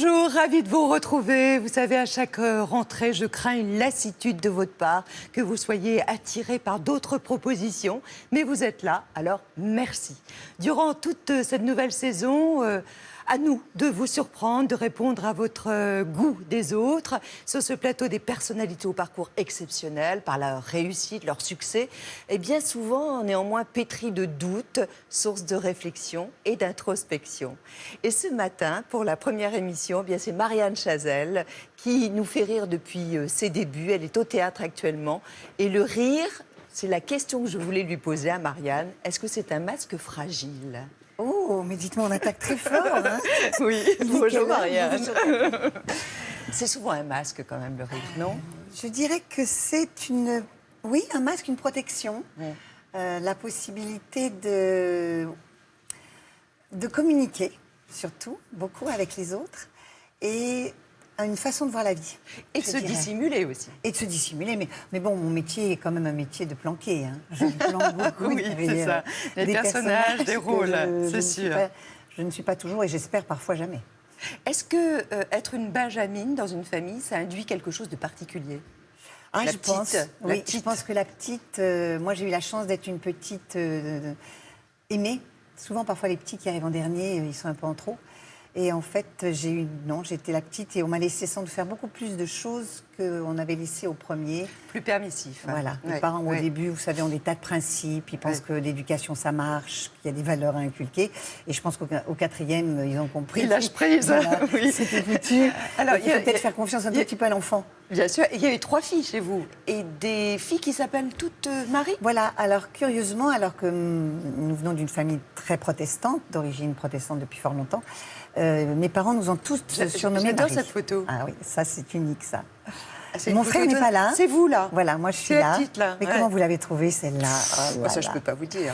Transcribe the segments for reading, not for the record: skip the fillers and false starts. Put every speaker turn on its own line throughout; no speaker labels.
Bonjour, ravie de vous retrouver. Vous savez, à chaque rentrée, je crains une lassitude de votre part, que vous soyez attirés par d'autres propositions. Mais vous êtes là, alors merci. Durant toute cette nouvelle saison, à nous de vous surprendre, de répondre à votre goût des autres. Sur ce plateau, des personnalités au parcours exceptionnel, par leur réussite, leur succès, et bien souvent, néanmoins, pétris de doutes, source de réflexion et d'introspection. Et ce matin, pour la première émission, eh bien, c'est Marianne Chazelle qui nous fait rire depuis ses débuts. Elle est au théâtre actuellement. Et le rire, c'est la question que je voulais lui poser à Marianne. Est-ce que c'est un masque fragile ?
Oh, mais dites-moi, on attaque très fort. Hein.
Oui, bonjour Marianne. C'est souvent un masque quand même, le rire, non ?
Je dirais que c'est un masque, une protection. La possibilité de communiquer, surtout, beaucoup avec les autres. Et une façon de voir la vie.
Et de se dissimuler aussi.
Et de se dissimuler. Mais bon, mon métier est quand même un métier de planquer. Hein. Je planque beaucoup.
Oui, c'est ça. Des personnages, des rôles, c'est sûr.
Je ne suis pas toujours, et j'espère parfois jamais.
Est-ce que être une benjamine dans une famille, ça induit quelque chose de particulier ?
Je pense que la petite... moi, j'ai eu la chance d'être une petite aimée. Souvent, parfois, les petits qui arrivent en dernier, ils sont un peu en trop. Et en fait, j'étais la petite et on m'a laissé sans doute faire beaucoup plus de choses qu'on avait laissé au premier.
Plus permissif. Hein.
Voilà. Les parents, au début, vous savez, ont des tas de principes. Ils pensent que l'éducation, ça marche, qu'il y a des valeurs à inculquer. Et je pense qu'au quatrième, ils ont compris.
Ils lâchent prise.
Voilà,
oui.
C'était foutu. Alors, il faut peut-être faire confiance un tout petit peu à l'enfant.
Bien sûr. Il y avait 3 filles chez vous. Et des filles qui s'appellent toutes Marie ?
Voilà. Alors, curieusement, alors que nous venons d'une famille très protestante, d'origine protestante depuis fort longtemps, mes parents nous ont tous surnommés
J'adore
Marie.
cette photo.
Ah oui, ça c'est unique ça.
Mon
frère n'est pas là.
C'est vous là.
Voilà, moi je suis là.
Petite, là.
Mais comment vous l'avez trouvée celle-là ?
Ça je peux pas vous dire.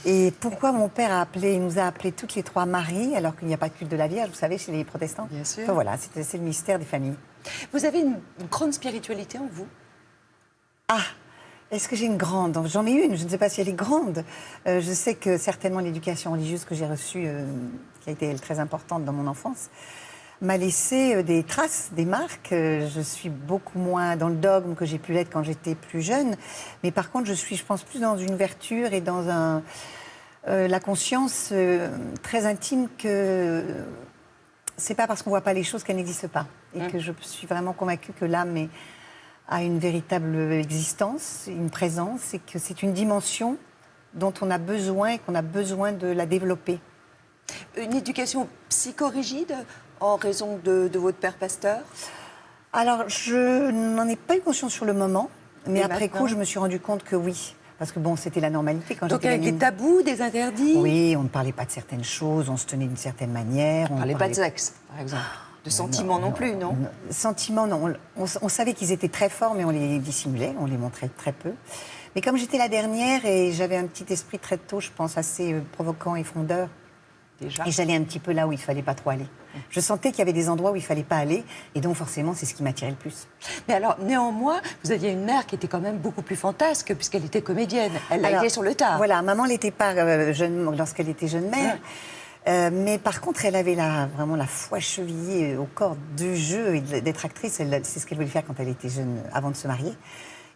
Et pourquoi mon père nous a appelés toutes les 3 Marie alors qu'il n'y a pas de culte de la Vierge, vous savez, chez les protestants ?
Bien sûr.
Enfin, voilà, c'est le mystère des familles.
Vous avez une grande spiritualité en vous ?
Est-ce que j'ai une grande ? J'en ai une, je ne sais pas si elle est grande. Je sais que certainement l'éducation religieuse que j'ai reçue, qui a été très importante dans mon enfance, m'a laissé des traces, des marques. Je suis beaucoup moins dans le dogme que j'ai pu l'être quand j'étais plus jeune. Mais par contre, je pense, plus dans une ouverture et dans la conscience très intime que c'est pas parce qu'on voit pas les choses qu'elles n'existent pas. Et que je suis vraiment convaincue que l'âme a une véritable existence, une présence, et que c'est une dimension dont on a besoin et qu'on a besoin de la développer.
Une éducation psychorigide en raison de votre père pasteur ?
Alors, je n'en ai pas eu conscience sur le moment, mais après coup, je me suis rendu compte que oui. Parce que bon, c'était la normalité quand j'étais gamine.
Donc avec des tabous, des interdits ?
Oui, on ne parlait pas de certaines choses, on se tenait d'une certaine manière.
On ne parlait pas de sexe, par exemple. De sentiments non plus, non ?
Sentiments, non. On savait qu'ils étaient très forts, mais on les dissimulait, on les montrait très peu. Mais comme j'étais la dernière et j'avais un petit esprit très tôt, je pense, assez provoquant et frondeur, déjà. Et j'allais un petit peu là où il ne fallait pas trop aller. Je sentais qu'il y avait des endroits où il ne fallait pas aller, et donc forcément, c'est ce qui m'attirait le plus.
Mais alors, néanmoins, vous aviez une mère qui était quand même beaucoup plus fantasque, puisqu'elle était comédienne. Elle l'a été sur le tard.
Voilà, maman n'était pas jeune lorsqu'elle était jeune mère. Mais par contre, elle avait vraiment la foi chevillée au corps du jeu et d'être actrice. C'est ce qu'elle voulait faire quand elle était jeune, avant de se marier.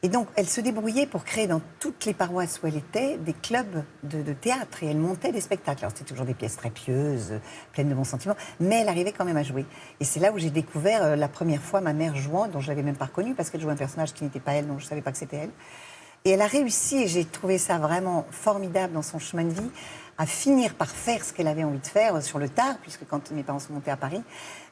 Et donc, elle se débrouillait pour créer dans toutes les paroisses où elle était des clubs de théâtre. Et elle montait des spectacles. Alors, c'était toujours des pièces très pieuses, pleines de bons sentiments. Mais elle arrivait quand même à jouer. Et c'est là où j'ai découvert la première fois ma mère jouant, dont je ne l'avais même pas reconnue, parce qu'elle jouait un personnage qui n'était pas elle, donc je ne savais pas que c'était elle. Et elle a réussi, et j'ai trouvé ça vraiment formidable dans son chemin de vie, à finir par faire ce qu'elle avait envie de faire sur le tard, puisque quand mes parents sont montés à Paris,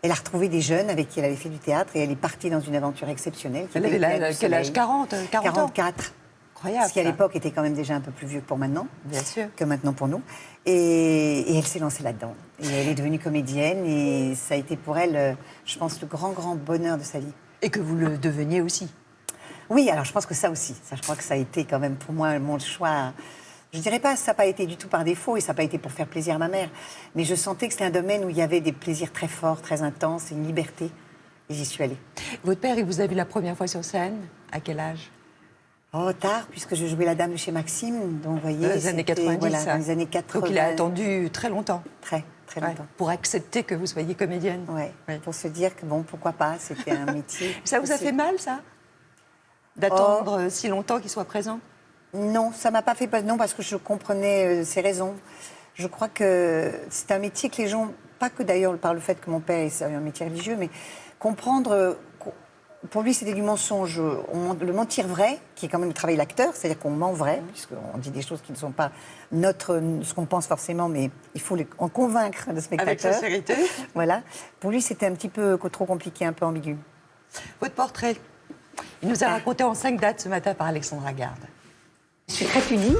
elle a retrouvé des jeunes avec qui elle avait fait du théâtre et elle est partie dans une aventure exceptionnelle.
Elle avait quel âge ? 40 ans ?
44.
Incroyable.
Ce qui à l'époque était quand même déjà un peu plus vieux que pour maintenant.
Bien sûr.
Que maintenant pour nous. Et elle s'est lancée là-dedans. Et elle est devenue comédienne et ça a été pour elle, je pense, le grand, grand bonheur de sa vie.
Et que vous le deveniez aussi.
Oui, alors je pense que ça aussi. Ça, je crois que ça a été quand même pour moi mon choix. Je ne dirais pas que ça n'a pas été du tout par défaut et ça n'a pas été pour faire plaisir à ma mère. Mais je sentais que c'était un domaine où il y avait des plaisirs très forts, très intenses et une liberté. Et j'y suis allée.
Votre père, il vous a vu la première fois sur scène ? À quel âge ?
Oh, tard, puisque je jouais la dame de chez Maxime. Donc, vous voyez,
dans les années 90,
voilà, dans les années 80.
Donc il a attendu très longtemps.
Très. très longtemps.
Pour accepter que vous soyez comédienne.
Ouais.
Ouais.
Pour se dire que bon, pourquoi pas, c'était un métier.
Ça vous a fait mal, ça? D'attendre si longtemps qu'il soit présent?
Non, ça m'a pas fait peur. Non, parce que je comprenais ses raisons. Je crois que c'est un métier que les gens, pas que d'ailleurs par le fait que mon père est un métier religieux, mais comprendre. Pour lui, c'était du mensonge. Le mentir vrai, qui est quand même le travail de l'acteur, c'est-à-dire qu'on ment vrai, puisqu'on dit des choses qui ne sont pas ce qu'on pense forcément, mais il faut en convaincre le spectateur.
Avec sincérité.
Voilà. Pour lui, c'était un petit peu trop compliqué, un peu ambigu.
Votre portrait, il nous a raconté en 5 dates ce matin par Alexandra Garde.
Je suis très pudique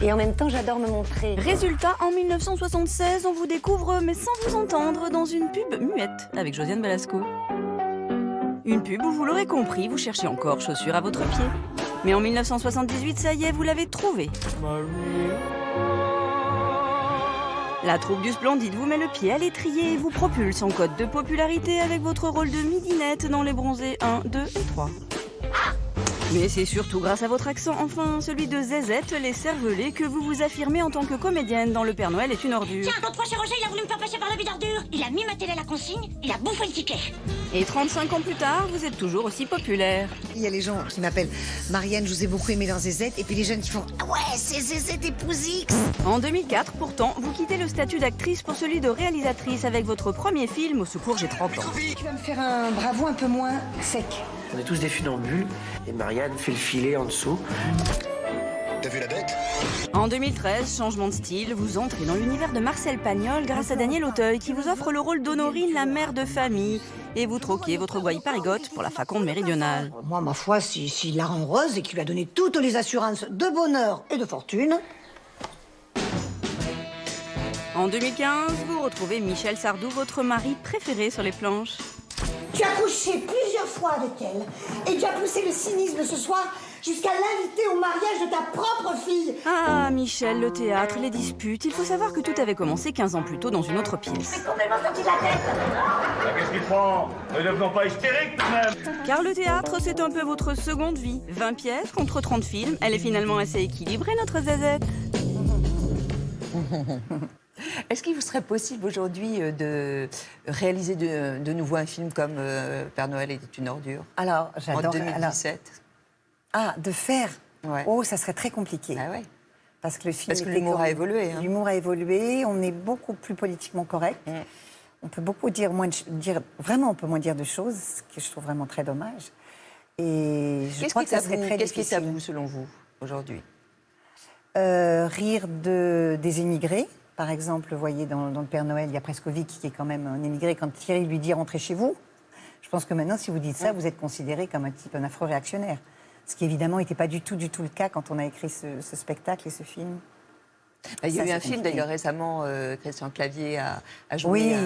et en même temps j'adore me montrer.
Résultat, en 1976, on vous découvre, mais sans vous entendre, dans une pub muette avec Josiane Balasco. Une pub où, vous l'aurez compris, vous cherchez encore chaussures à votre pied. Mais en 1978, ça y est, vous l'avez trouvé. La troupe du Splendide vous met le pied à l'étrier et vous propulse en cote de popularité avec votre rôle de midinette dans Les Bronzés 1, 2 et 3. Mais c'est surtout grâce à votre accent, enfin celui de Zézette, les cervelés, que vous vous affirmez en tant que comédienne dans Le Père Noël est une ordure.
Tiens, l'autre fois chez Roger, il a voulu me faire passer par la vie d'ordure. Il a mis ma télé à la consigne, il a bouffé le ticket.
Et 35 ans plus tard, vous êtes toujours aussi populaire.
Il y a les gens qui m'appellent Marianne, je vous ai beaucoup aimé dans Zézette, et puis les jeunes qui font ah ouais, c'est Zézette épouse X.
En 2004, pourtant, vous quittez le statut d'actrice pour celui de réalisatrice avec votre premier film, Au secours, j'ai 30 ans.
Tu vas me faire un bravo un peu moins sec.
On est tous des funambules et Marianne fait le filet en dessous.
T'as vu la bête?
En 2013, changement de style, vous entrez dans l'univers de Marcel Pagnol grâce à Daniel Auteuil qui vous offre le rôle d'Honorine, la mère de famille. Et vous troquez votre gouaille parigote pour la faconde méridionale.
Moi, ma foi, s'il la rend heureuse et qu'il lui a donné toutes les assurances de bonheur et de fortune.
En 2015, vous retrouvez Michel Sardou, votre mari préféré sur les planches.
Tu as couché plusieurs fois avec elle, et tu as poussé le cynisme ce soir jusqu'à l'inviter au mariage de ta propre fille.
Ah, Michel, le théâtre, les disputes. Il faut savoir que tout avait commencé 15 ans plus tôt dans une autre pièce.
Qu'est-ce qu'il prend? Ne devenons pas hystériques tout de même.
Car le théâtre, c'est un peu votre seconde vie. 20 pièces contre 30 films. Elle est finalement assez équilibrée, notre Zézette.
Est-ce qu'il vous serait possible aujourd'hui de réaliser de nouveau un film comme Père Noël était une ordure?
Alors, j'adore.
En 2017.
De faire.
Ouais.
Oh, ça serait très compliqué.
Ah ouais.
Parce que le film.
Parce que l'humour a évolué. Hein.
L'humour a évolué. On est beaucoup plus politiquement correct. On peut beaucoup dire moins vraiment, on peut moins dire de choses, ce que je trouve vraiment très dommage. Et je crois que ça serait très difficile.
Qu'est-ce qui est tabou selon vous aujourd'hui?
Rire des émigrés. Par exemple, vous voyez, dans le Père Noël, il y a Prescovic qui est quand même un émigré. Quand Thierry lui dit « rentrez chez vous », je pense que maintenant, si vous dites ça, vous êtes considéré comme un affreux réactionnaire. Ce qui, évidemment, n'était pas du tout le cas quand on a écrit ce spectacle et ce film.
Il y a eu un film, d'ailleurs, récemment, Christian Clavier a joué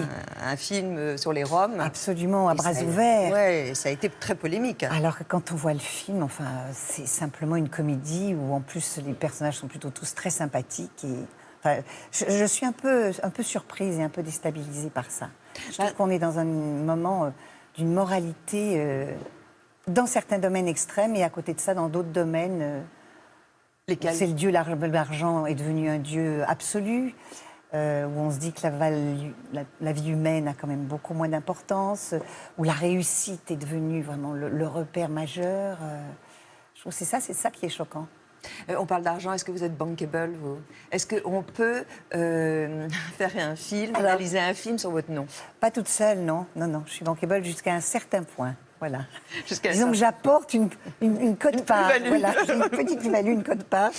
un film sur les Roms.
Absolument, à bras ouverts.
Oui, ça a été très polémique.
Alors que quand on voit le film, enfin, c'est simplement une comédie où, en plus, les personnages sont plutôt tous très sympathiques et... Enfin, je suis un peu surprise et un peu déstabilisée par ça. Je trouve qu'on est dans un moment d'une moralité dans certains domaines extrêmes et à côté de ça, dans d'autres domaines, c'est le dieu l'argent est devenu un dieu absolu, où on se dit que la vie humaine a quand même beaucoup moins d'importance, où la réussite est devenue vraiment le repère majeur. Je trouve que c'est ça qui est choquant.
On parle d'argent, est-ce que vous êtes bankable, vous? Est-ce qu'on peut faire un film, réaliser un film sur votre nom?
Pas toute seule, non. Non, je suis bankable jusqu'à un certain point. Voilà.
Disons
que j'apporte une cote-part. Voilà, une petite plus-value, une cote-part.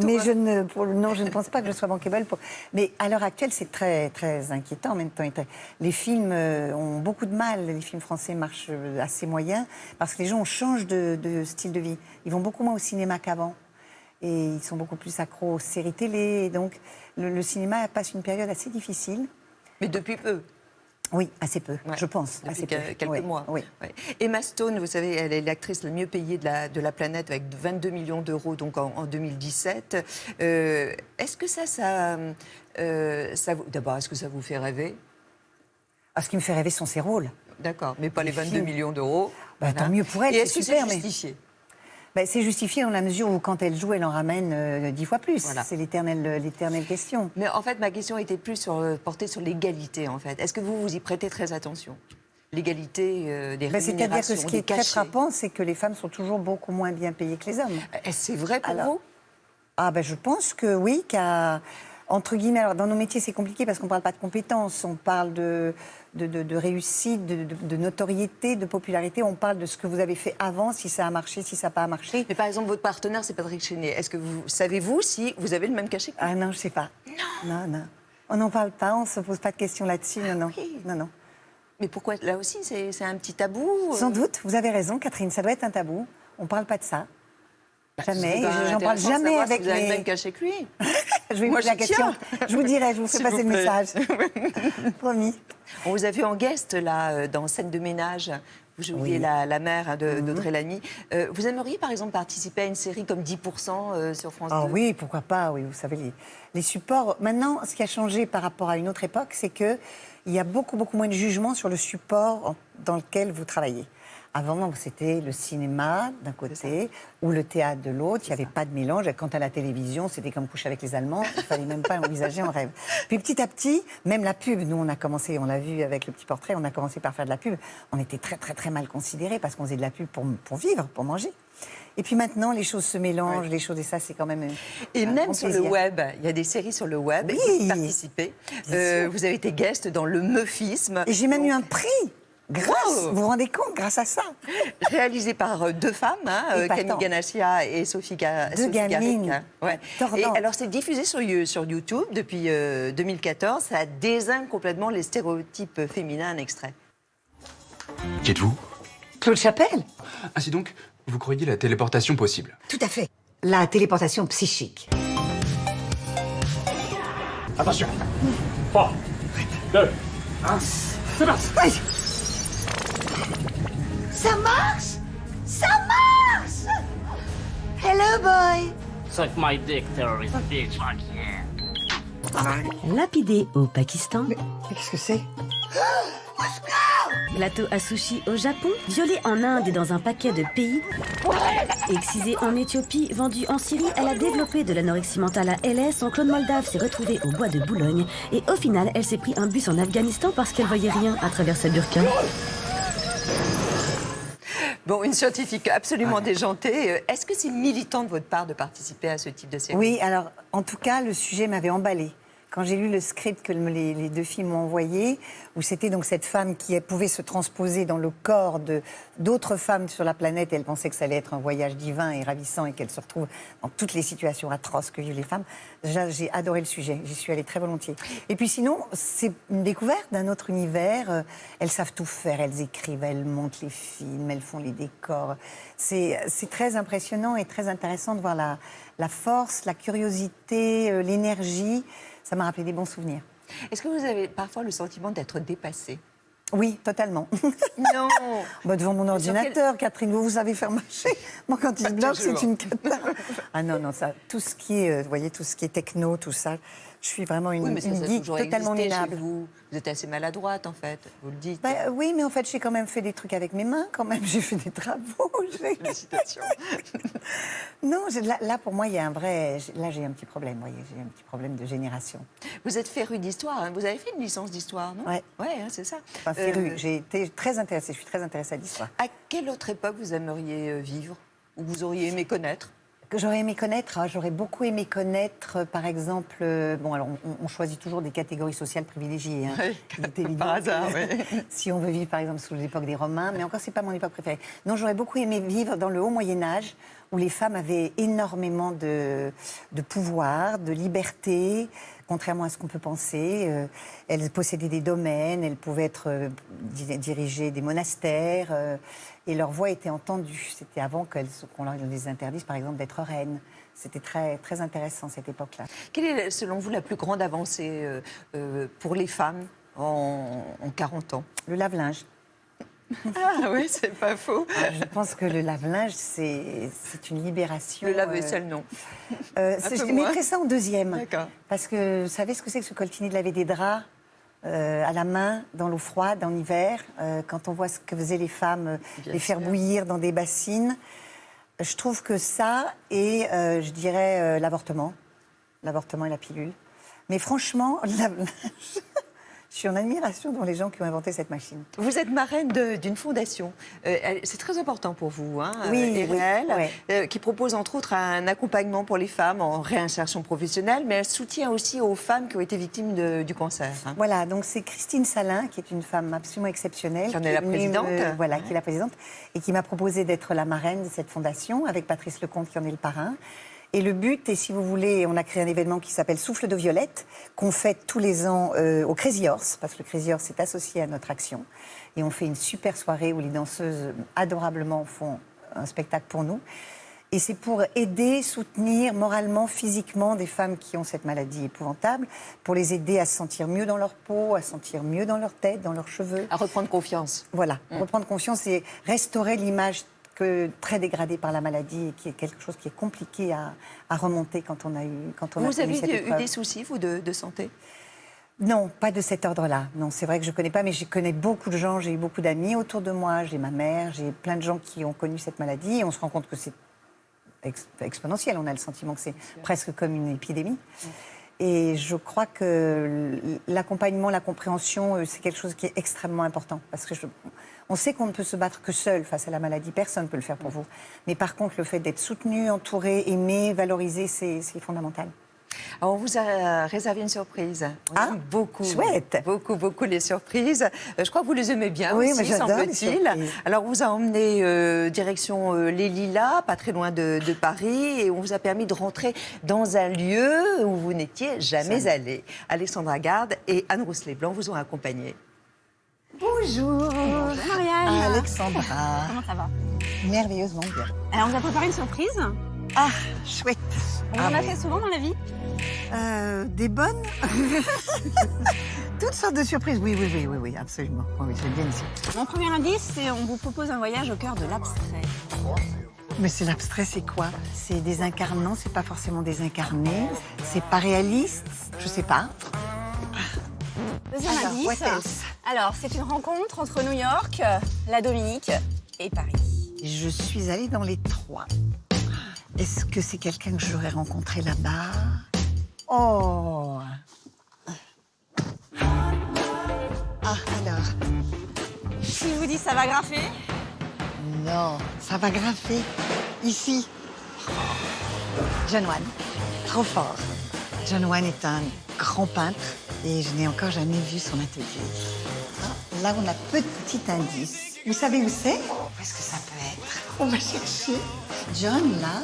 Mais je ne pense pas que je sois bankable. Mais à l'heure actuelle, c'est très, très inquiétant en même temps. Les films ont beaucoup de mal. Les films français marchent assez moyens parce que les gens changent de style de vie. Ils vont beaucoup moins au cinéma qu'avant. Et ils sont beaucoup plus accros aux séries télé. Et donc, le cinéma passe une période assez difficile.
Mais depuis peu.
Oui, assez peu, je pense.
Depuis quelques mois.
Oui.
Emma Stone, vous savez, elle est l'actrice la mieux payée de la planète avec 22 millions d'euros donc en 2017. Est-ce que d'abord, est-ce que ça vous fait rêver?
Ce qui me fait rêver sont ses rôles.
D'accord, mais pas les 22 millions d'euros.
Tant mieux pour elle,
et est-ce que c'est
super,
justifié?
C'est justifié dans la mesure où, quand elle joue, elle en ramène 10 fois plus.
Voilà.
C'est l'éternelle question.
Mais en fait, ma question était plus portée sur l'égalité, en fait. Est-ce que vous y prêtez très attention? L'égalité des rémunérations,
C'est-à-dire que ce qui
des
est très
cachets.
frappant, c'est que les femmes sont toujours beaucoup moins bien payées que les hommes.
C'est vrai pour
Alors,
vous?
Je pense que oui, entre guillemets, alors dans nos métiers c'est compliqué parce qu'on ne parle pas de compétences, on parle de réussite, de notoriété, de popularité, on parle de ce que vous avez fait avant, si ça a marché, si ça n'a pas marché.
Mais par exemple, votre partenaire, c'est Patrick Chenet. Est-ce que savez-vous si vous avez le même cachet que lui?
Ah non, je ne sais pas. Non. On n'en parle pas, on ne se pose pas de questions là-dessus, non.
Mais pourquoi? Là aussi, c'est un petit tabou
Sans doute, vous avez raison, Catherine, ça doit être un tabou. On ne parle pas de ça. Jamais. J'en parle jamais avec
vous avez le même cachet que lui.
Je vais vous poser la question. Je vous dirai, je vous fais passer le message. Promis.
On vous a vu en guest, là, dans Scène de ménage. Vous jouiez la mère d'Audrey Lamy. Vous aimeriez, par exemple, participer à une série comme 10% sur France 2?
Oui, pourquoi pas, oui. Vous savez, les supports... Maintenant, ce qui a changé par rapport à une autre époque, c'est qu'il y a beaucoup moins de jugement sur le support dans lequel vous travaillez. Avant, c'était le cinéma d'un côté ou le théâtre de l'autre. Il n'y avait pas de mélange. Quant à la télévision, c'était comme coucher avec les Allemands. Il ne fallait même pas l'envisager en rêve. Puis petit à petit, même la pub, nous on a commencé, on l'a vu avec le petit portrait, on a commencé par faire de la pub. On était très mal considérés parce qu'on faisait de la pub pour vivre, pour manger. Et puis maintenant, les choses se mélangent, les choses, et ça, c'est quand même
Et
un
même
bon
sur
plaisir.
le web, il y a des séries sur le web,
Oui.
et vous y participez. Vous avez été guest dans Le Meufisme.
Et j'ai même eu un prix.
Wow.
Vous vous rendez compte, grâce à ça.
Réalisé par deux femmes, Camille Ganassia et Sophie
gamines.
Garrick. Ouais. Et alors, c'est diffusé sur YouTube depuis 2014. Ça désigne complètement les stéréotypes féminins. Un extrait.
Qui êtes-vous?
Claude Chapelle?
Ainsi donc, vous croyez la téléportation possible?
Tout à fait. La téléportation psychique.
Attention. 3, 2, 1, c'est parti.
Ça marche! Ça marche! Hello, boy!
Suck my dick, terrorist bitch.
Lapidé au Pakistan.
Mais qu'est-ce que c'est?
Plateau à sushi au Japon. Violé en Inde et dans un paquet de pays. Excisé en Éthiopie, vendu en Syrie, elle a développé de l'anorexie mentale à LS. Son clone moldave s'est retrouvé au bois de Boulogne. Et au final, elle s'est pris un bus en Afghanistan parce qu'elle voyait rien à travers sa burqa.
Bon, une scientifique absolument déjantée. Est-ce que c'est militant de votre part de participer à ce type de série?
Oui, alors, en tout cas, le sujet m'avait emballée. Quand j'ai lu le script que les deux filles m'ont envoyé, où c'était donc cette femme qui pouvait se transposer dans le corps d'autres femmes sur la planète, et elle pensait que ça allait être un voyage divin et ravissant et qu'elle se retrouve dans toutes les situations atroces que vivent les femmes. Déjà, j'ai adoré le sujet, j'y suis allée très volontiers. Et puis sinon, c'est une découverte d'un autre univers. Elles savent tout faire, elles écrivent, elles montent les films, elles font les décors. C'est très impressionnant et très intéressant de voir la force, la curiosité, l'énergie. Ça m'a rappelé des bons souvenirs.
Est-ce que vous avez parfois le sentiment d'être dépassée?
Oui, totalement.
Non.
Devant mon ordinateur, Catherine, vous savez faire marcher. Moi, quand il se bloque, c'est une cata. Ah non, ça, tout ce qui est, vous voyez, tout ce qui est techno, tout ça, je suis vraiment une geek totalement minable.
Vous êtes assez maladroite, en fait, vous le dites.
Oui, mais en fait, j'ai quand même fait des trucs avec mes mains, quand même. J'ai fait des travaux.
Félicitations.
Non, là, pour moi, il y a un vrai... Là, j'ai un petit problème, vous voyez, j'ai un petit problème de génération.
Vous êtes férue d'histoire, hein. Vous avez fait une licence d'histoire, non?
Ouais.
Ouais, hein, c'est ça.
Enfin, férue, j'ai été très intéressée, je suis très intéressée à l'histoire.
À quelle autre époque vous aimeriez vivre? Ou vous auriez aimé connaître?
Que j'aurais aimé connaître, j'aurais beaucoup aimé connaître, par exemple, bon, alors on choisit toujours des catégories sociales privilégiées, hein, c'est évident.
Par hasard, oui.
Si on veut vivre, par exemple, sous l'époque des Romains, mais encore, c'est pas mon époque préférée. Non, j'aurais beaucoup aimé vivre dans le haut Moyen-Âge, où les femmes avaient énormément de pouvoir, de liberté, contrairement à ce qu'on peut penser. Elles possédaient des domaines, elles pouvaient diriger des monastères, et leur voix était entendue. C'était avant qu'on leur les interdise, par exemple, d'être reines. C'était très, très intéressant, cette époque-là.
Quelle est, selon vous, la plus grande avancée pour les femmes en 40 ans?
Le lave-linge.
Ah oui, c'est pas faux.
Je pense que le lave-linge, c'est une libération.
Le lave-vaisselle, non.
Je mettrais ça en deuxième.
D'accord.
Parce que vous savez ce que c'est que ce coltiner de laver des draps à la main, dans l'eau froide, en hiver, quand on voit ce que faisaient les femmes, les faire bouillir dans des bassines. Je trouve que ça et, je dirais, l'avortement. L'avortement et la pilule. Mais franchement, je suis en admiration devant les gens qui ont inventé cette machine.
Vous êtes marraine d'une fondation. C'est très important pour vous, hein,
Oui,
Erel, qui propose entre autres un accompagnement pour les femmes en réinsertion professionnelle, mais un soutien aussi aux femmes qui ont été victimes du cancer. Hein.
Voilà, donc c'est Christine Salin, qui est une femme absolument exceptionnelle.
Qui en est la présidente.
Voilà, qui est la présidente, et qui m'a proposé d'être la marraine de cette fondation, avec Patrice Lecomte qui en est le parrain. Et le but, et si vous voulez, on a créé un événement qui s'appelle Souffle de Violette, qu'on fête tous les ans au Crazy Horse, parce que le Crazy Horse est associé à notre action. Et on fait une super soirée où les danseuses adorablement font un spectacle pour nous. Et c'est pour aider, soutenir moralement, physiquement des femmes qui ont cette maladie épouvantable, pour les aider à se sentir mieux dans leur peau, à se sentir mieux dans leur tête, dans leurs cheveux.
À reprendre confiance.
Voilà, reprendre confiance et restaurer l'image très dégradée par la maladie et qui est quelque chose qui est compliqué à remonter quand on a
Vous avez eu des soucis, vous, de santé?
Non, pas de cet ordre-là. Non, c'est vrai que je ne connais pas, mais je connais beaucoup de gens, j'ai eu beaucoup d'amis autour de moi, j'ai ma mère, j'ai plein de gens qui ont connu cette maladie et on se rend compte que c'est exponentiel. On a le sentiment que c'est presque comme une épidémie. Et je crois que l'accompagnement, la compréhension, c'est quelque chose qui est extrêmement important. Parce que on sait qu'on ne peut se battre que seul face à la maladie. Personne ne peut le faire pour vous. Mais par contre, le fait d'être soutenu, entouré, aimé, valorisé, c'est fondamental.
Alors, on vous a réservé une surprise.
Ah,
beaucoup.
Chouette.
Beaucoup les surprises. Je crois que vous les aimez bien
oui,
aussi, semble-t-il. Alors, on vous a emmené direction les Lilas, pas très loin de Paris, et on vous a permis de rentrer dans un lieu où vous n'étiez jamais allé. Alexandra Garde et Anne Rousselet-Blanc vous ont accompagné.
Bonjour.
Bonjour Marianne.
Alexandra.
Comment ça va?
Merveilleusement bien.
Alors, on vous a préparé une surprise.
Ah, chouette.
On en a fait souvent dans la vie.
Des bonnes. Toutes sortes de surprises. Oui, absolument. Oui, j'aime bien ici.
Mon premier indice, c'est on vous propose un voyage au cœur de l'abstrait.
Mais c'est l'abstrait, c'est quoi? C'est des incarnants, c'est pas forcément des incarnés. C'est pas réaliste, je sais pas.
Deuxième
Alors,
indice.
what else?
Alors, c'est une rencontre entre New York, la Dominique et Paris.
Je suis allée dans les trois. Est-ce que c'est quelqu'un que j'aurais rencontré là-bas? Oh! Ah, alors?
Si je vous dis ça va graffer?
Non, ça va graffer. Ici. John Wayne, trop fort. John Wayne est un grand peintre et je n'ai encore jamais vu son atelier. Ah, là, on a petit indice. Vous savez où c'est? Où est-ce que ça peut être? On va chercher. John, là.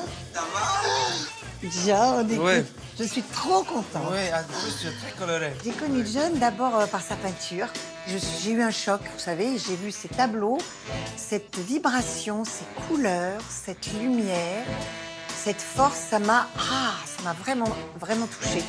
John, écoute,
Ouais.
je suis trop contente.
Oui, en plus, tu es très coloré.
J'ai connu John d'abord par sa peinture. J'ai eu un choc, vous savez, j'ai vu ses tableaux, cette vibration, ces couleurs, cette lumière, cette force, ça m'a vraiment touchée.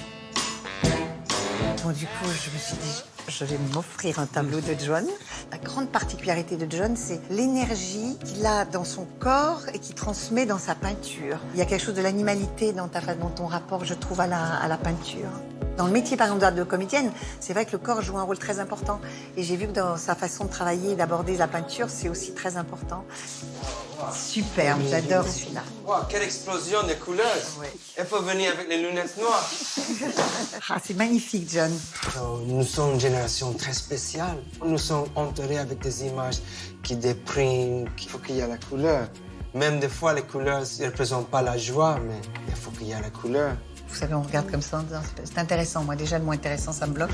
Bon, du coup, je me suis dit, je vais m'offrir un tableau de John. La grande particularité de John, c'est l'énergie qu'il a dans son corps et qu'il transmet dans sa peinture. Il y a quelque chose de l'animalité dans ton rapport, je trouve, à la peinture. Dans le métier, par exemple, de comédienne, c'est vrai que le corps joue un rôle très important. Et j'ai vu que dans sa façon de travailler et d'aborder la peinture, c'est aussi très important. Superbe, j'adore celui-là.
Wow, quelle explosion de couleurs. Ouais. Il faut venir avec les lunettes noires.
Ah, c'est magnifique, John.
Nous sommes une génération très spéciale. Nous sommes entourés avec des images qui dépriment. Il faut qu'il y ait la couleur. Même des fois, les couleurs ne représentent pas la joie, mais il faut qu'il y ait la couleur.
Vous savez, on regarde comme ça, c'est intéressant. Moi, déjà, le mot intéressant, ça me bloque.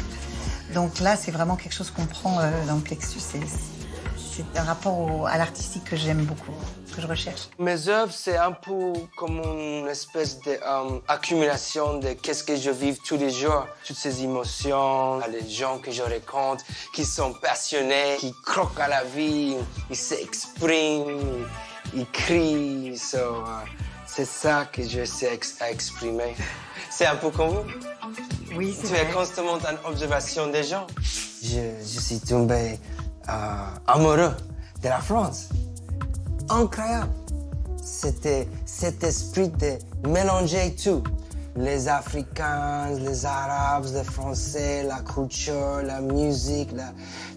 Donc là, c'est vraiment quelque chose qu'on prend dans le plexus. C'est un rapport à l'artistique que j'aime beaucoup, que je recherche.
Mes œuvres, c'est un peu comme une espèce d'accumulation de qu'est-ce que je vis tous les jours. Toutes ces émotions, les gens que je rencontre, qui sont passionnés, qui croquent à la vie, ils s'expriment, ils crient. C'est ça que j'essaie à exprimer. C'est un peu comme vous.
Oui, c'est
Tu
vrai.
es constamment en observation des gens. Je suis tombé amoureux de la France. Incroyable. C'était cet esprit de mélanger tout. Les Africains, les Arabes, les Français, la culture, la musique,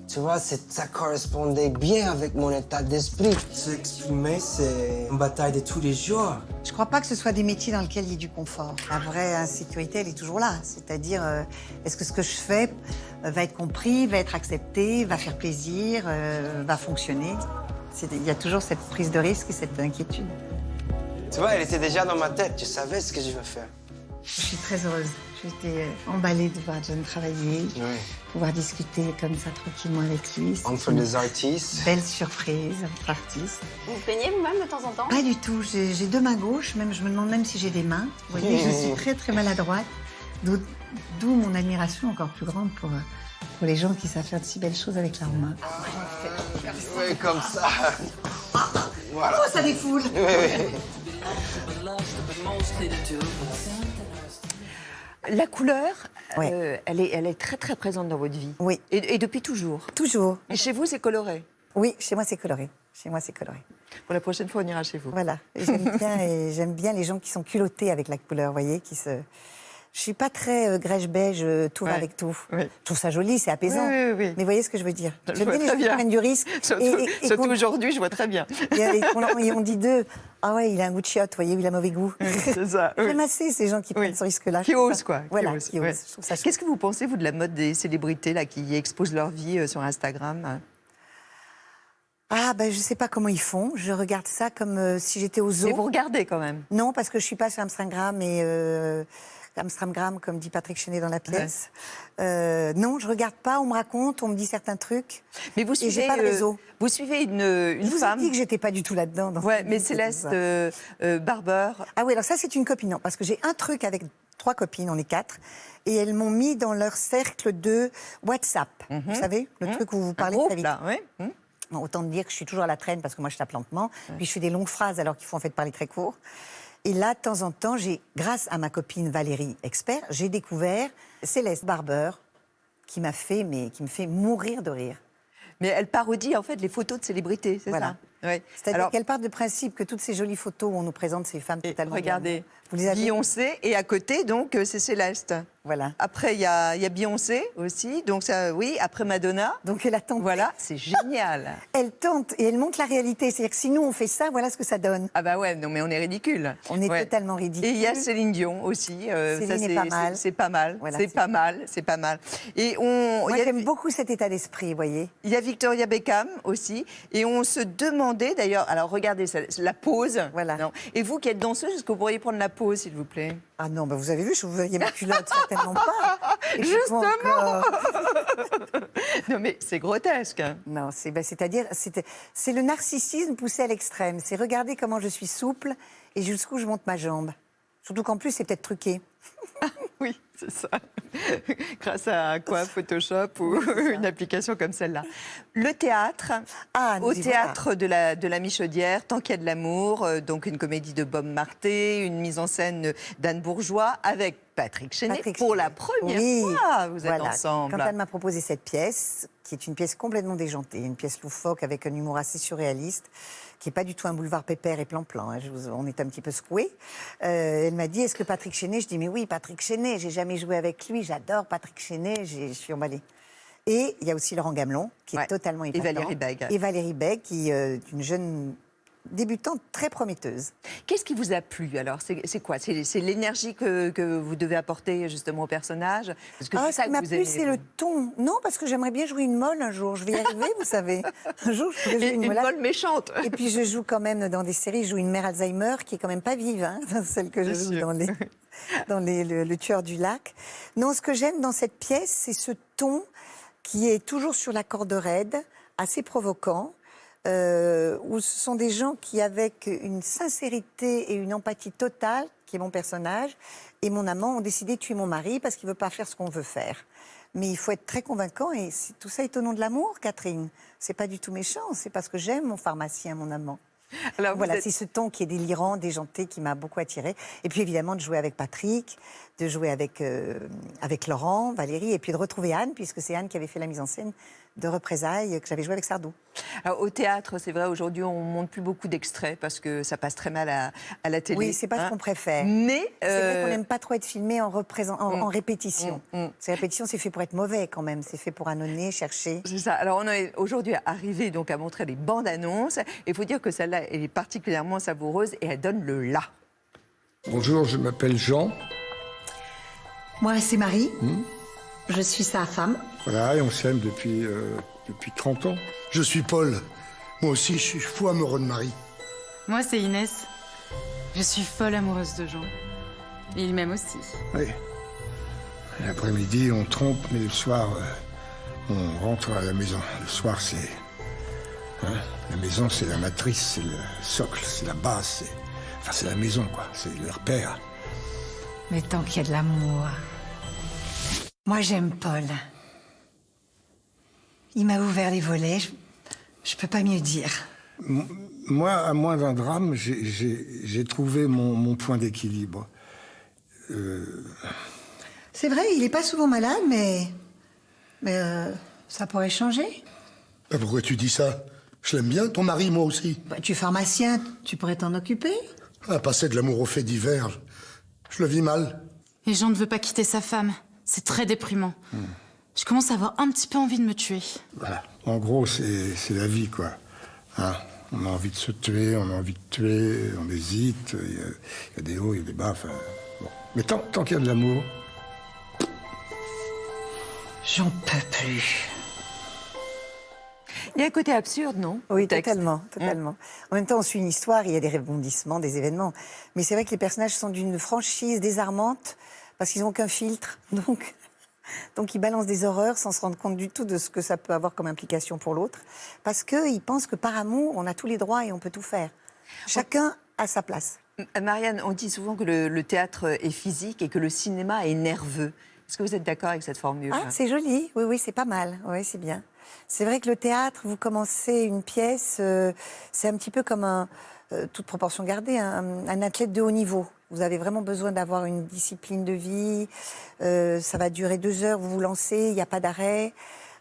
tu vois, ça correspondait bien avec mon état d'esprit. S'exprimer, c'est une bataille de tous les jours.
Je crois pas que ce soit des métiers dans lesquels il y ait du confort. La vraie insécurité, elle est toujours là. C'est-à-dire, est-ce que ce que je fais va être compris, va être accepté, va faire plaisir, va fonctionner? Il y a toujours cette prise de risque et cette inquiétude.
Tu vois, elle était déjà dans ma tête. Je savais ce que je veux faire.
Je suis très heureuse. J'étais emballée de voir John travailler, pouvoir discuter comme ça tranquillement avec lui.
Entre les artistes.
Belle surprise, entre artistes.
Vous vous peignez vous-même de temps en temps?
Pas du tout. J'ai deux mains gauches. Même, je me demande même si j'ai des mains. Vous voyez, je suis très très maladroite. D'où mon admiration encore plus grande pour les gens qui savent faire de si belles choses avec leurs mains.
Oui, comme ça. Voilà.
Oh, ça défoule.
Oui.
La couleur,
Oui.
elle est très très présente dans votre vie.
Oui.
Et depuis toujours.
Toujours.
Et chez vous, c'est coloré.
Oui, chez moi c'est coloré. Chez moi c'est coloré.
Pour la prochaine fois, on ira chez vous.
Voilà. J'aime bien les gens qui sont culottés avec la couleur, vous voyez, Je suis pas très grèche-beige, tout va avec tout.
Oui.
Je trouve ça joli, c'est apaisant.
Oui.
Mais vous voyez ce que je veux dire?
Je
J'aime
vois
bien les
très
gens qui
bien.
prennent du risque.
Surtout aujourd'hui, je vois très bien.
Et on dit d'eux, ah ouais, il a un goût de chiotte, vous voyez, il a mauvais goût.
C'est ça. oui.
J'aime assez ces gens qui prennent ce risque-là.
Qui osent, quoi.
Voilà,
Qui osent,
qui osent.
ouais.
Je trouve ça chouette.
Qu'est-ce que vous pensez, vous, de la mode des célébrités là, qui exposent leur vie sur Instagram?
Ah, ben je sais pas comment ils font. Je regarde ça comme si j'étais au zoo.
Mais vous regardez quand même.
Non, parce que je suis pas sur Instagram et Amstramgram, comme dit Patrick Chenet dans la pièce. Non, je regarde pas. On me raconte, on me dit certains trucs.
Mais vous suivez,
j'ai pas de réseau.
Vous suivez une
Je vous ai
femme.
dit que j'étais pas du tout là-dedans.
Ouais, mais Céleste Barber.
Ah oui, alors ça c'est une copine, non, parce que j'ai un truc avec 3 copines, on est 4, et elles m'ont mis dans leur cercle de WhatsApp. Vous savez, le truc où vous parlez très vite.
Là, oui.
Bon, autant dire que je suis toujours à la traîne parce que moi je tape lentement, puis je fais des longues phrases alors qu'il faut en fait parler très court. Et là, de temps en temps, grâce à ma copine Valérie Expert, j'ai découvert Céleste Barber qui me fait mourir de rire.
Mais elle parodie en fait les photos de célébrités, c'est
Voilà.
ça? Oui.
C'est-à-dire qu'elle part du principe que toutes ces jolies photos où on nous présente ces femmes totalement...
Regardez,
vous les avez...
Beyoncé, et à côté, donc, c'est Céleste.
Voilà.
Après, il y a Beyoncé aussi, donc ça, oui, après Madonna.
Donc elle attend.
Voilà, c'est génial.
Elle tente et elle montre la réalité. C'est-à-dire que si nous on fait ça, voilà ce que ça donne.
Ah bah ouais, non mais on est ridicule.
On est totalement ridicule.
Et il y a Céline Dion aussi.
Céline est pas mal.
C'est pas mal.
Voilà,
c'est pas mal. C'est pas mal. Et
moi j'aime beaucoup cet état d'esprit, vous voyez.
Il y a Victoria Beckham aussi. Et on se demandait d'ailleurs, alors regardez ça, la pause.
Voilà.
Non. Et vous qui êtes danseuse, est-ce que vous pourriez prendre la pause, s'il vous plaît?
Ah non, bah vous avez vu, je vous voyais ma culotte, certainement pas. Et
justement. Non mais c'est grotesque.
Non, c'est-à-dire, c'est le narcissisme poussé à l'extrême. C'est regarder comment je suis souple et jusqu'où je monte ma jambe. Surtout qu'en plus, c'est peut-être truqué.
Oui, c'est ça. Grâce à quoi? Photoshop ou une application comme celle-là. Le théâtre, au théâtre de la Michaudière, Tant qu'il y a de l'amour, donc une comédie de Bob Marté, une mise en scène d'Anne Bourgeois avec Patrick Chenet. Pour la première fois, vous êtes ensemble.
Quand elle m'a proposé cette pièce, qui est une pièce complètement déjantée, une pièce loufoque avec un humour assez surréaliste, qui n'est pas du tout un boulevard pépère et plan-plan, hein, on est un petit peu secoués. Elle m'a dit, est-ce que Patrick Chenet? Je dis, mais oui, Patrick Chenet, j'ai jamais joué avec lui, j'adore Patrick Chenet, je suis emballée. Et il y a aussi Laurent Gamelon, qui est totalement épatant.
Et Valérie Bègue.
Et Valérie Bègue, qui est une jeune débutante très prometteuse.
Qu'est-ce qui vous a plu alors? C'est quoi? C'est l'énergie que vous devez apporter justement au personnage? Parce que
Ce qui m'a plu, c'est le ton. Non, parce que j'aimerais bien jouer une molle un jour. Je vais y arriver, vous savez. Un jour, je pourrais jouer une
molle méchante.
Et puis, je joue quand même dans des séries, je joue une mère Alzheimer qui est quand même pas vive, hein, celle que je joue dans le Tueur du lac. Non, ce que j'aime dans cette pièce, c'est ce ton qui est toujours sur la corde raide, assez provoquant. Où ce sont des gens qui, avec une sincérité et une empathie totale, qui est mon personnage, et mon amant, ont décidé de tuer mon mari parce qu'il ne veut pas faire ce qu'on veut faire. Mais il faut être très convaincant, et tout ça est au nom de l'amour, Catherine. C'est pas du tout méchant, c'est parce que j'aime mon pharmacien, mon amant. Alors voilà, c'est ce ton qui est délirant, déjanté, qui m'a beaucoup attirée. Et puis évidemment de jouer avec Patrick, de jouer avec Laurent, Valérie, et puis de retrouver Anne, puisque c'est Anne qui avait fait la mise en scène de représailles que j'avais joué avec Sardou.
Alors, au théâtre, c'est vrai, aujourd'hui, on ne montre plus beaucoup d'extraits parce que ça passe très mal à la télé.
Oui, c'est pas ce qu'on préfère.
Mais
c'est vrai qu'on n'aime pas trop être filmé en répétition. Ces répétitions, c'est fait pour être mauvais quand même. C'est fait pour annoncer, chercher.
C'est ça. Alors, on est aujourd'hui arrivé donc à montrer les bandes annonces. Il faut dire que celle-là, elle est particulièrement savoureuse et elle donne le là.
Bonjour, je m'appelle Jean.
Moi, c'est Marie. Je suis sa femme.
Voilà, et on s'aime depuis 30 ans.
Je suis Paul. Moi aussi, je suis fou amoureux de Marie.
Moi, c'est Inès. Je suis folle amoureuse de Jean. Et il m'aime aussi.
Oui. L'après-midi, on trompe, mais le soir, on rentre à la maison. Le soir, c'est... la maison, c'est la matrice, c'est le socle, c'est la base, c'est la maison, quoi. C'est le repère.
Mais tant qu'il y a de l'amour... Moi, j'aime Paul. Il m'a ouvert les volets, je peux pas mieux dire.
Moi, à moins d'un drame, j'ai trouvé mon point d'équilibre.
C'est vrai, il est pas souvent malade, mais ça pourrait changer.
Pourquoi tu dis ça? Je l'aime bien, ton mari, moi aussi.
Tu es pharmacien, tu pourrais t'en occuper.
Passer de l'amour au fait divers, je le vis mal.
Et Jean ne veut pas quitter sa femme. C'est très déprimant. Je commence à avoir un petit peu envie de me tuer.
Voilà. En gros, c'est la vie, quoi. On a envie de se tuer, on a envie de tuer, on hésite. Il y a des hauts, il y a des bas. Bon. Mais tant qu'il y a de l'amour...
J'en peux plus.
Il y a un côté absurde, non?
Oui, totalement. En même temps, on suit une histoire, il y a des rebondissements, des événements. Mais c'est vrai que les personnages sont d'une franchise désarmante, parce qu'ils n'ont aucun filtre. Donc ils balancent des horreurs sans se rendre compte du tout de ce que ça peut avoir comme implication pour l'autre. Parce qu'ils pensent que par amour, on a tous les droits et on peut tout faire. Chacun a sa place.
Marianne, on dit souvent que le théâtre est physique et que le cinéma est nerveux. Est-ce que vous êtes d'accord avec cette formule?
C'est joli. Oui, c'est pas mal. Oui, c'est bien. C'est vrai que le théâtre, vous commencez une pièce, c'est un petit peu comme toute proportion gardée, un athlète de haut niveau. Vous avez vraiment besoin d'avoir une discipline de vie. Ça va durer 2 heures, vous vous lancez, il n'y a pas d'arrêt.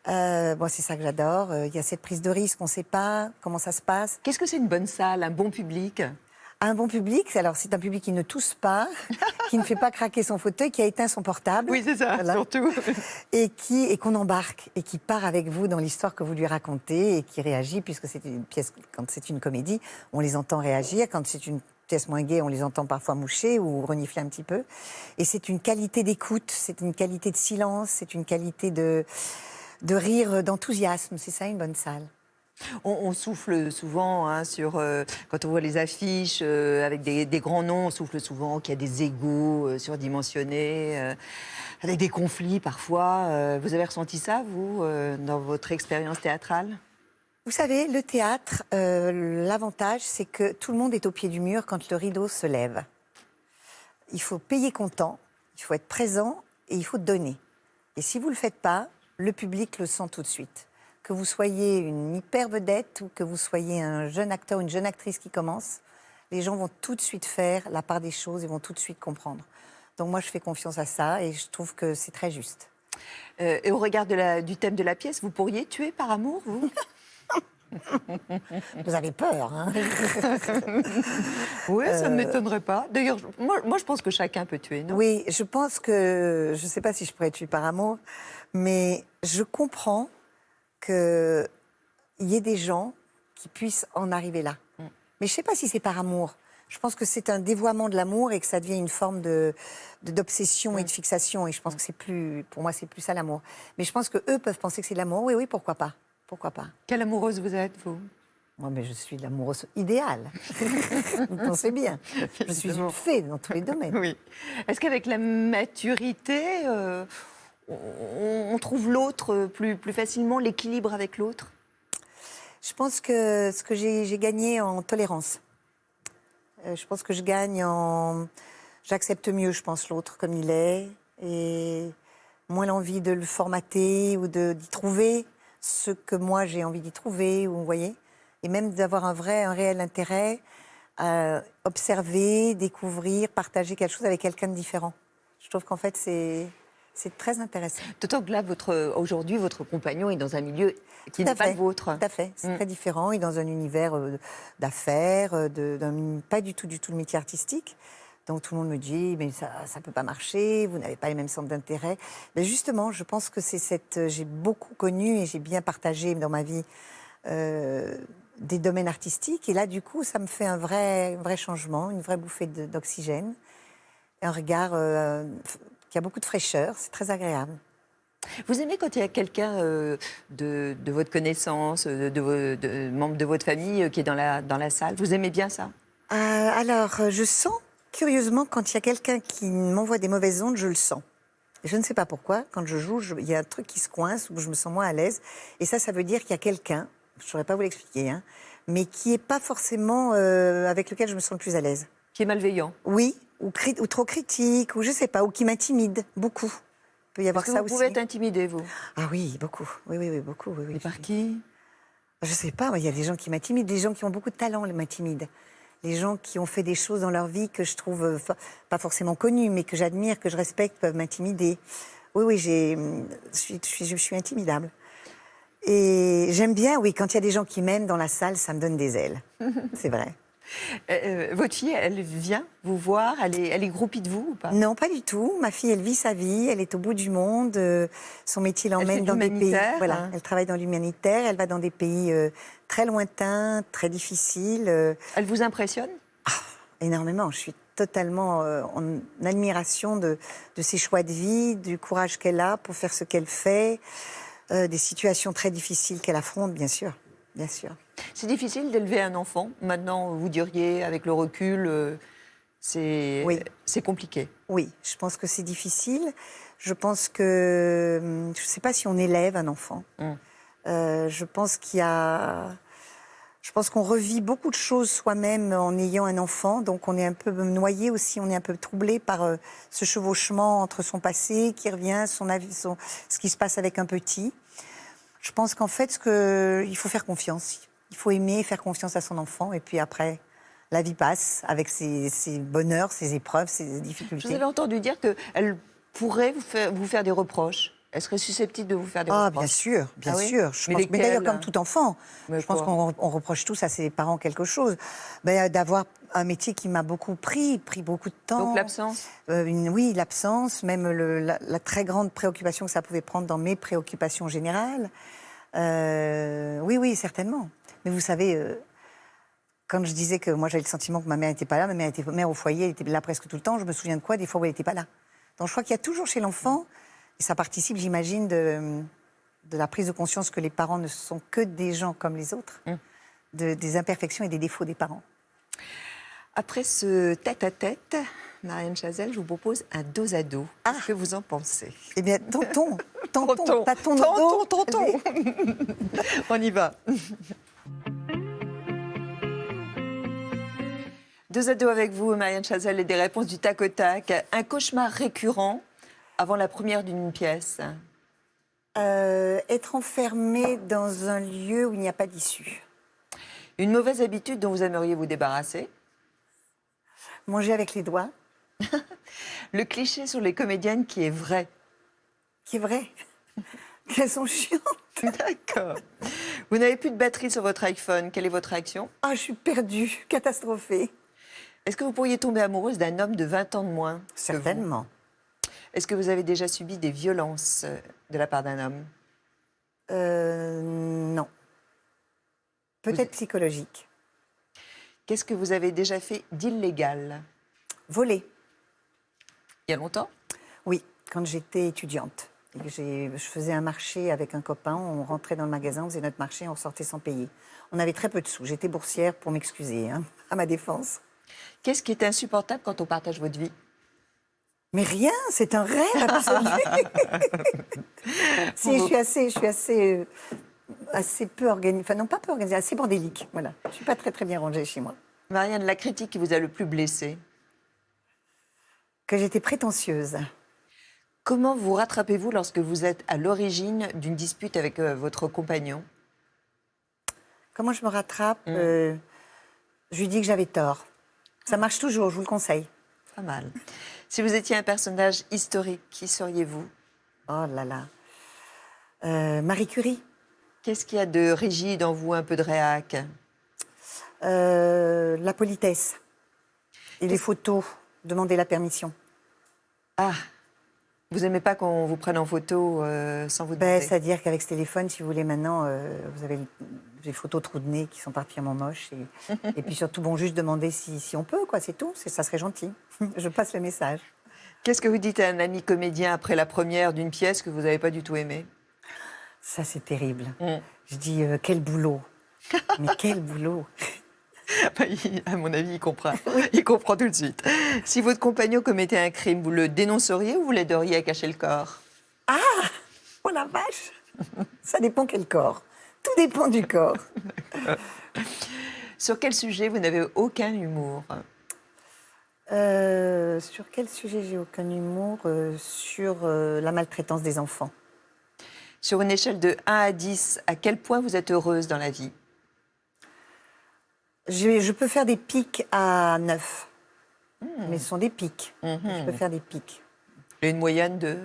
C'est ça que j'adore. Il y a cette prise de risque, on ne sait pas comment ça se passe.
Qu'est-ce que c'est une bonne salle, un bon public?
Un bon public, alors c'est un public qui ne tousse pas, qui ne fait pas craquer son fauteuil, qui a éteint son portable.
Oui, c'est ça, surtout.
Et qu'on embarque, et qui part avec vous dans l'histoire que vous lui racontez, et qui réagit, puisque c'est une pièce, quand c'est une comédie, on les entend réagir, quand c'est une pièce moins gaie, on les entend parfois moucher ou renifler un petit peu. Et c'est une qualité d'écoute, c'est une qualité de silence, c'est une qualité de rire, d'enthousiasme. C'est ça, une bonne salle.
On souffle souvent quand on voit les affiches avec des grands noms, on souffle souvent qu'il y a des égos surdimensionnés, avec des conflits parfois. Vous avez ressenti ça, vous, dans votre expérience théâtrale?
Vous savez, le théâtre, l'avantage, c'est que tout le monde est au pied du mur quand le rideau se lève. Il faut payer comptant, il faut être présent et il faut donner. Et si vous ne le faites pas, le public le sent tout de suite. Que vous soyez une hyper vedette ou que vous soyez un jeune acteur ou une jeune actrice qui commence, les gens vont tout de suite faire la part des choses et vont tout de suite comprendre. Donc moi, je fais confiance à ça et je trouve que c'est très juste.
Et au regard du thème de la pièce, vous pourriez tuer par amour, vous?
Vous avez peur, hein?
Oui, ça ne m'étonnerait pas. D'ailleurs, moi, je pense que chacun peut tuer, non?
Oui, je pense que... Je ne sais pas si je pourrais tuer par amour, mais je comprends qu'il y ait des gens qui puissent en arriver là. Mais je ne sais pas si c'est par amour. Je pense que c'est un dévoiement de l'amour et que ça devient une forme d'obsession et de fixation. Et je pense que pour moi, c'est plus ça l'amour. Mais je pense qu'eux peuvent penser que c'est de l'amour. Oui, pourquoi pas? Pourquoi pas?
Quelle amoureuse vous êtes, vous?
Moi, mais je suis l'amoureuse idéale. Vous pensez bien. Je suis une fée dans tous les domaines.
Oui. Est-ce qu'avec la maturité, on trouve l'autre plus facilement, l'équilibre avec l'autre?
Je pense que ce que j'ai gagné en tolérance. Je pense que je gagne en... J'accepte mieux, je pense, l'autre comme il est. Et moins l'envie de le formater ou d'y trouver ce que moi j'ai envie d'y trouver, vous voyez, et même d'avoir un réel intérêt à observer, découvrir, partager quelque chose avec quelqu'un de différent. Je trouve qu'en fait, c'est C'est très intéressant.
D'autant que là, aujourd'hui, votre compagnon est dans un milieu qui n'est pas le vôtre.
Tout à fait, c'est très différent. Il est dans un univers d'affaires, pas du tout le métier artistique. Donc tout le monde me dit, mais ça ne peut pas marcher, vous n'avez pas les mêmes centres d'intérêt. Mais justement, je pense que j'ai beaucoup connu et j'ai bien partagé dans ma vie des domaines artistiques. Et là, du coup, ça me fait un vrai changement, une vraie bouffée d'oxygène. Un regard qui a beaucoup de fraîcheur, c'est très agréable.
Vous aimez quand il y a quelqu'un de votre connaissance, de membre de votre famille qui est dans la salle? Vous aimez bien ça?
Alors, je sens, curieusement, quand il y a quelqu'un qui m'envoie des mauvaises ondes, je le sens. Je ne sais pas pourquoi, quand je joue, il y a un truc qui se coince, où je me sens moins à l'aise. Et ça veut dire qu'il y a quelqu'un, je ne saurais pas vous l'expliquer, hein, mais qui n'est pas forcément avec lequel je me sens le plus à l'aise.
Qui est malveillant?
Oui, ou trop critique, ou je ne sais pas, ou qui m'intimide, beaucoup. Il peut y avoir ça aussi.
Vous pouvez être intimidé, vous?
Ah oui, beaucoup. Oui, beaucoup. Oui.
Et par qui?
Je ne sais pas, il y a des gens qui m'intimident, des gens qui ont beaucoup de talent m'intimident. Les gens qui ont fait des choses dans leur vie que je trouve pas forcément connues, mais que j'admire, que je respecte, peuvent m'intimider. Oui, je suis intimidable. Et j'aime bien, oui, quand il y a des gens qui m'aiment dans la salle, ça me donne des ailes. C'est vrai.
Votre fille, elle vient vous voir, elle est groupie de vous ou pas?
Non, pas du tout. Ma fille, elle vit sa vie, elle est au bout du monde. Son métier l'emmène dans des pays. Voilà, elle travaille dans l'humanitaire, elle va dans des pays très lointains, très difficiles.
Elle vous impressionne?
Énormément. Je suis totalement en admiration de ses choix de vie, du courage qu'elle a pour faire ce qu'elle fait, des situations très difficiles qu'elle affronte, bien sûr. Bien sûr.
C'est difficile d'élever un enfant. Maintenant, vous diriez, avec le recul, c'est compliqué.
Oui, je pense que c'est difficile. Je pense que... Je ne sais pas si on élève un enfant. Je pense Je pense qu'on revit beaucoup de choses soi-même en ayant un enfant. Donc on est un peu noyé aussi, on est un peu troublé par ce chevauchement entre son passé qui revient, ce qui se passe avec un petit. Je pense qu'en fait, il faut faire confiance. Il faut aimer, faire confiance à son enfant. Et puis après, la vie passe avec ses bonheurs, ses épreuves, ses difficultés.
Je vous avais entendu dire qu'elle pourrait vous faire des reproches. Elle serait susceptible de vous faire des reproches.
Bien sûr, bien
oui
sûr. Mais d'ailleurs, comme tout enfant, je pense qu'on reproche tous à ses parents quelque chose. D'avoir un métier qui m'a beaucoup pris beaucoup de temps.
Donc l'absence
Oui, l'absence, même la très grande préoccupation que ça pouvait prendre dans mes préoccupations générales. Oui, certainement. Mais vous savez, quand je disais que moi j'avais le sentiment que ma mère n'était pas là, ma mère était mère au foyer, elle était là presque tout le temps, je me souviens de quoi, des fois où elle n'était pas là. Donc je crois qu'il y a toujours chez l'enfant, et ça participe, j'imagine, de la prise de conscience que les parents ne sont que des gens comme les autres, des imperfections et des défauts des parents.
Après ce tête-à-tête, Marianne Chazelle, je vous propose un dos à dos. Qu'est-ce que vous en pensez?
Eh bien, tâtons.
On y va. Dos à dos avec vous, Marianne Chazelle, et des réponses du tac au tac. Un cauchemar récurrent avant la première d'une pièce?
Être enfermé dans un lieu où il n'y a pas d'issue.
Une mauvaise habitude dont vous aimeriez vous débarrasser?
Manger avec les doigts.
Le cliché sur les comédiennes qui est vrai?
Qui est vrai? Qu'elles sont chiantes.
D'accord. Vous n'avez plus de batterie sur votre iPhone. Quelle est votre réaction?
Je suis perdue, catastrophée.
Est-ce que vous pourriez tomber amoureuse d'un homme de 20 ans de moins?
Certainement.
Est-ce que vous avez déjà subi des violences de la part d'un homme?
Non. Peut-être psychologique.
Qu'est-ce que vous avez déjà fait d'illégal?
Voler.
Il y a longtemps?
Oui, quand j'étais étudiante. Je faisais un marché avec un copain, on rentrait dans le magasin, on faisait notre marché, on sortait sans payer. On avait très peu de sous. J'étais boursière pour m'excuser, à ma défense.
Qu'est-ce qui est insupportable quand on partage votre vie?
Mais rien, c'est un rêve absolu. Si, je suis assez peu organisée, enfin non pas peu organisée, assez bordélique, voilà. Je suis pas très très bien rangée chez moi.
Marianne, la critique qui vous a le plus blessée?
Que j'étais prétentieuse.
Comment vous rattrapez-vous lorsque vous êtes à l'origine d'une dispute avec votre compagnon?
Comment je me rattrape? Je lui dis que j'avais tort. Ça marche toujours, je vous le conseille.
Pas mal. Si vous étiez un personnage historique, qui seriez-vous?
Oh là là. Marie Curie.
Qu'est-ce qu'il y a de rigide en vous, un peu de réac?
La politesse. Et les photos. Demander la permission.
Ah, vous n'aimez pas qu'on vous prenne en photo sans vous demander?
C'est-à-dire qu'avec ce téléphone, si vous voulez, maintenant, vous avez des photos trous de nez qui sont particulièrement moches. Et puis surtout, bon, juste demander si on peut, quoi, c'est tout. Ça serait gentil. Je passe le message.
Qu'est-ce que vous dites à un ami comédien après la première d'une pièce que vous n'avez pas du tout aimée?
Ça, c'est terrible. Je dis, quel boulot. Mais quel boulot.
À mon avis, il comprend. Il comprend tout de suite. Si votre compagnon commettait un crime, vous le dénonceriez ou vous l'aideriez à cacher le corps?
Ah! Oh la vache! Ça dépend quel corps. Tout dépend du corps.
Sur quel sujet vous n'avez aucun humour?
Sur quel sujet j'ai aucun humour? Sur la maltraitance des enfants.
Sur une échelle de 1 à 10, à quel point vous êtes heureuse dans la vie?
Je peux faire des pics à 9. Mais ce sont des pics. Je peux faire des pics.
Et une moyenne de?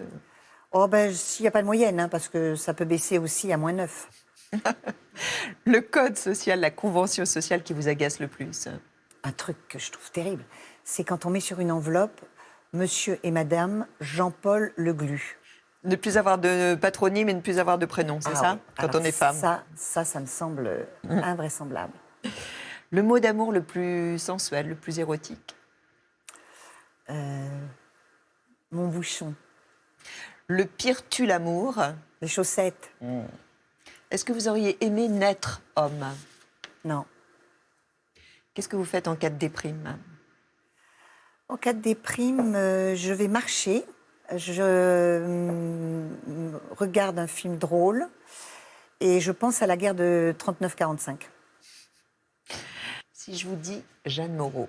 Oh s'il n'y a pas de moyenne, hein, parce que ça peut baisser aussi à moins 9.
Le code social, la convention sociale qui vous agace le plus?
Un truc que je trouve terrible, c'est quand on met sur une enveloppe « Monsieur et Madame Jean-Paul Le Glu ».
Ne plus avoir de patronyme et ne plus avoir de prénom, c'est ça?
Oui.
Quand
Alors,
on est femme.
Ça me semble invraisemblable.
Le mot d'amour le plus sensuel, le plus érotique?
Mon bouchon.
Le pire tue l'amour?
Les chaussettes.
Est-ce que vous auriez aimé naître homme?
Non.
Qu'est-ce que vous faites en cas de déprime?
En cas de déprime, je vais marcher. Je regarde un film drôle et je pense à la guerre de 39-45.
Si je vous dis Jeanne Moreau.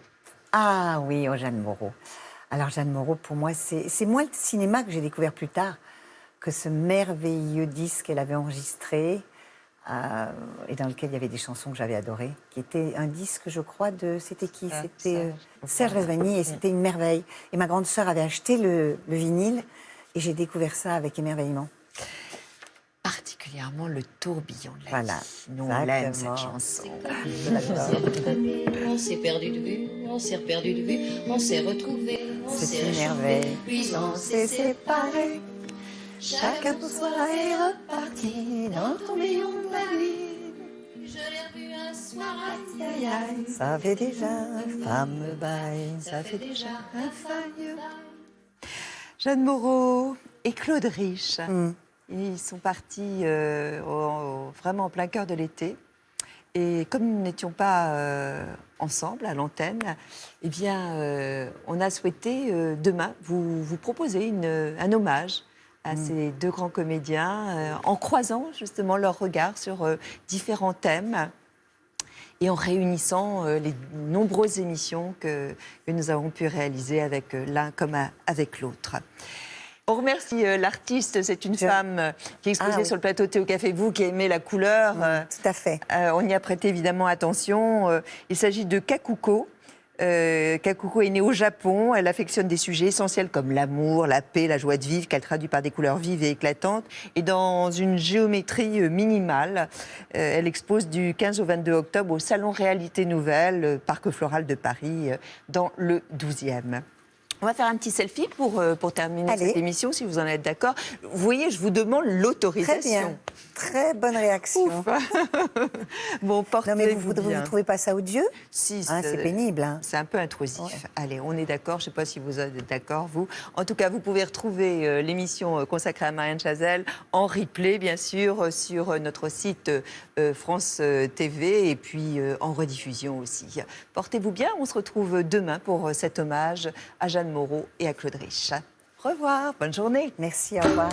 Ah oui, Jeanne Moreau. Alors Jeanne Moreau, pour moi, c'est moi le cinéma que j'ai découvert plus tard, que ce merveilleux disque qu'elle avait enregistré et dans lequel il y avait des chansons que j'avais adorées, qui était un disque, je crois, de... C'était qui? C'était Serge Rezvani et c'était une merveille. Et ma grande sœur avait acheté le vinyle et j'ai découvert ça avec émerveillement.
Particulièrement le tourbillon de la
Voilà.
vie. Nous, on l'aime, cette chanson.
On s'est perdu de vue, on s'est reperdu de vue, on s'est retrouvé, on s'est
C'est une merveille.
puis on s'est séparés.
Chacun pour soi est reparti dans le tourbillon de la vie.
Je l'ai revu un soir, aïe aïe aïe.
Ça fait déjà un fameux bail.
Ça fait déjà un fameux bail.
Jeanne Moreau et Claude Rich. Ils sont partis vraiment en plein cœur de l'été. Et comme nous n'étions pas ensemble à l'antenne, eh bien, on a souhaité demain vous proposer un hommage à ces deux grands comédiens en croisant justement leurs regards sur différents thèmes et en réunissant les nombreuses émissions que nous avons pu réaliser avec l'un comme avec l'autre. On remercie l'artiste, c'est une femme qui est exposée sur le plateau Théo Café, vous qui aimez la couleur.
Tout à fait.
On y a prêté évidemment attention. Il s'agit de Kakuko. Kakuko est née au Japon. Elle affectionne des sujets essentiels comme l'amour, la paix, la joie de vivre, qu'elle traduit par des couleurs vives et éclatantes. Et dans une géométrie minimale, elle expose du 15 au 22 octobre au Salon Réalité Nouvelle, Parc Floral de Paris, dans le 12e. On va faire un petit selfie pour terminer cette émission, si vous en êtes d'accord. Vous voyez, je vous demande l'autorisation.
Très bien. Très bonne réaction.
Bon, portez-vous
bien. Vous ne trouvez pas ça odieux?
Si,
c'est pénible. Hein.
C'est un peu intrusif. Ouais. Allez, on est d'accord. Je ne sais pas si vous êtes d'accord, vous. En tout cas, vous pouvez retrouver l'émission consacrée à Marianne Chazelle en replay, bien sûr, sur notre site France TV et puis en rediffusion aussi. Portez-vous bien. On se retrouve demain pour cet hommage à Jeanne Moreau et à Claude Rich. Au revoir. Bonne journée.
Merci, au revoir.